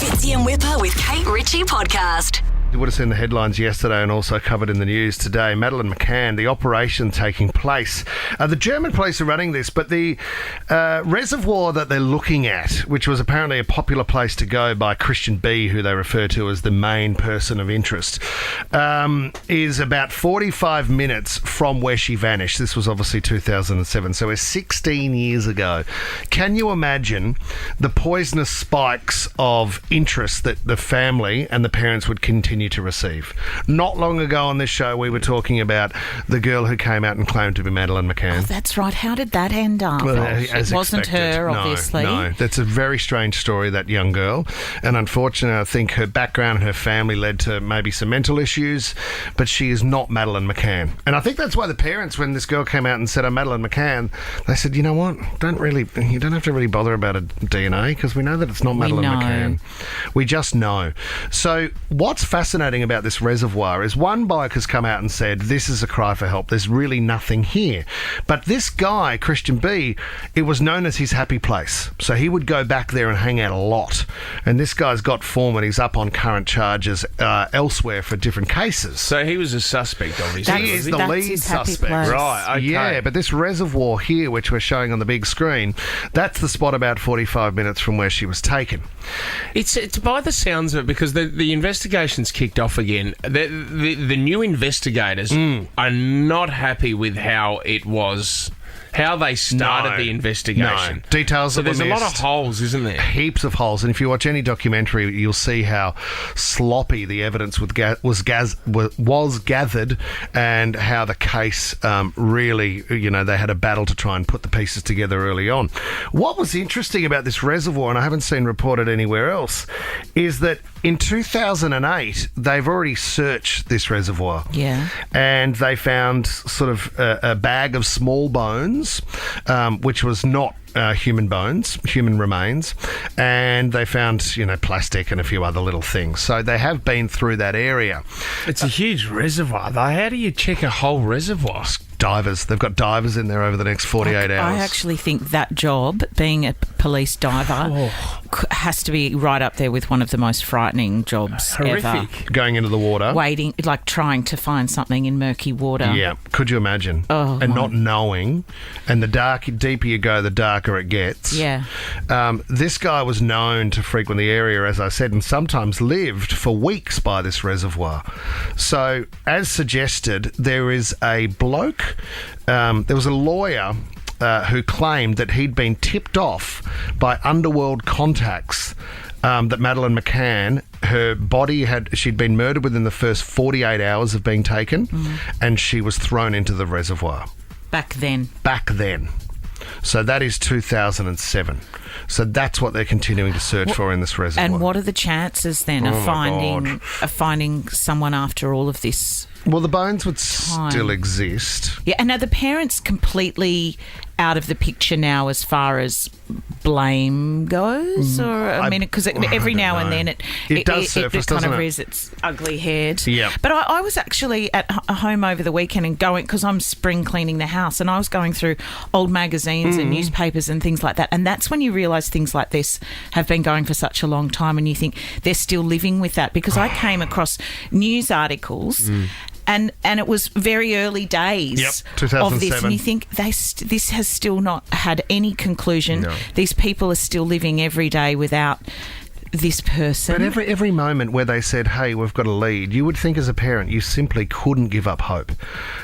Fitzy and Whipper with Kate Ritchie podcast. You would have seen the headlines yesterday and also covered in the news today. Madeleine McCann, the operation taking place. The German police are running this, but the reservoir that they're looking at, which was apparently a popular place to go by Christian B, who they refer to as the main person of interest, is about 45 minutes from where she vanished. This was obviously 2007, so it's 16 years ago. Can you imagine the poisonous spikes of interest that the family and the parents would continue to receive? Not long ago on this show, we were talking about the girl who came out and claimed to be Madeleine McCann. Oh, that's right. How did that end up? Well, it wasn't her, obviously. No, that's a very strange story, that young girl. And unfortunately, I think her background and her family led to maybe some mental issues, but she is not Madeleine McCann. And I think that's why the parents, when this girl came out and said, I'm Madeleine McCann, they said, you know what, you don't have to really bother about a DNA, because we know that it's not Madeleine McCann. We just know. So what's fascinating about this reservoir is one bloke has come out and said, this is a cry for help. There's really nothing here. But this guy, Christian B, it was known as his happy place. So he would go back there and hang out a lot. And this guy's got form and he's up on current charges elsewhere for different cases. So he was a suspect, obviously. He is the lead suspect. Right, okay. Yeah, but this reservoir here, which we're showing on the big screen, that's the spot about 45 minutes from where she was taken. It's by the sounds of it, because the investigation's kicked off again. The new investigators are not happy with how it was, how they started the investigation. No. Details so that were there's a lot of missed. holes, isn't there? Heaps of holes. And if you watch any documentary, you'll see how sloppy the evidence was gathered, and how the case really, they had a battle to try and put the pieces together early on. What was interesting about this reservoir, and I haven't seen reported anywhere else, is that in 2008, they've already searched this reservoir. Yeah. And they found sort of a bag of small bones, which was not human bones, human remains, and they found, plastic and a few other little things. So they have been through that area. It's a huge reservoir, though. How do you check a whole reservoir? Divers. They've got divers in there over the next 48 hours. I actually think that job, being a police diver, has to be right up there with one of the most frightening jobs Horrific. ever. Going into the water. Waiting, trying to find something in murky water. Yeah. Could you imagine? Oh, and not knowing. And the deeper you go, the darker it gets. Yeah. This guy was known to frequent the area, as I said, and sometimes lived for weeks by this reservoir. So, as suggested, there is a bloke, there was a lawyer who claimed that he'd been tipped off by underworld contacts that Madeleine McCann, her body she'd been murdered within the first 48 hours of being taken, and she was thrown into the reservoir. Back then. So that is 2007. So that's what they're continuing to search for in this reservoir. And what are the chances then of finding someone after all of this? Well, the bones would still exist. Yeah, and are the parents completely out of the picture now as far as blame goes? Or because every now and then it does surface, it kind of doesn't it? rears its ugly head. Yeah. But I was actually at home over the weekend and going, because I'm spring cleaning the house, and I was going through old magazines and newspapers and things like that, and that's when you realise things like this have been going for such a long time, and you think they're still living with that, because I came across news articles and it was very early days of this, and you think this has still not had any conclusion. No. These people are still living every day without this person. But every moment where they said, hey, we've got a lead, you would think as a parent you simply couldn't give up hope.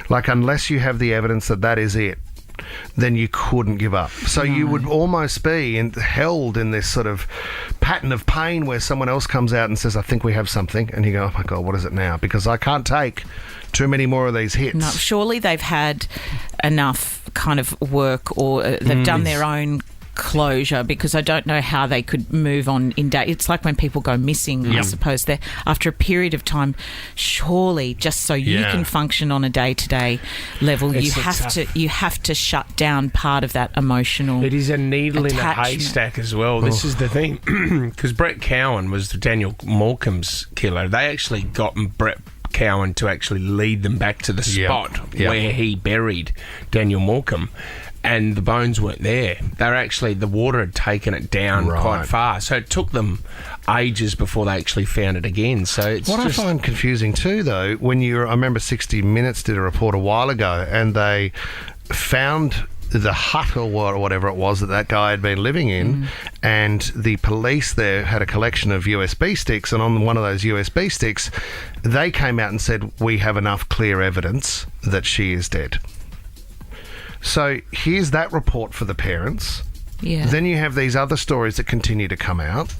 Like, unless you have the evidence that is it, then you couldn't give up. So you would almost be held in this sort of pattern of pain where someone else comes out and says, I think we have something, and you go, oh my God, what is it now? Because I can't take too many more of these hits. No, surely they've had enough kind of work, or they've done their own closure, because I don't know how they could move on in day. It's like when people go missing, I suppose, they're after a period of time, surely just so you can function on a day-to-day level, you have to shut down part of that emotional It is a needle attachment. in a haystack as well. This is the thing, because Brett Cowan was Daniel Morecambe's killer. They actually got Brett Cowan to actually lead them back to the spot where he buried Daniel Morecambe. and the bones weren't there. The water had taken it down quite far, so it took them ages before they actually found it again. So it's What I find confusing too, though, I remember 60 Minutes did a report a while ago, and they found the hut or whatever it was that guy had been living in, and the police there had a collection of USB sticks, and on one of those USB sticks, they came out and said, we have enough clear evidence that she is dead. So here's that report for the parents. Yeah. Then you have these other stories that continue to come out.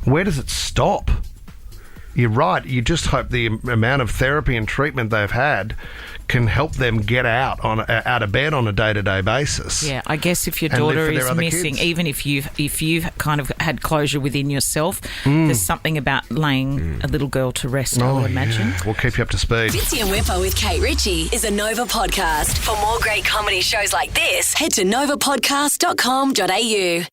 Where does it stop? You're right. You just hope the amount of therapy and treatment they've had can help them get out of bed on a day-to-day basis. Yeah, I guess if your And live daughter for their is other missing, kids. even if you've kind of had closure within yourself, there's something about laying a little girl to rest, I would imagine. Yeah. We'll keep you up to speed. Fitzy and Whipper with Kate Ritchie is a Nova podcast. For more great comedy shows like this, head to novapodcast.com.au.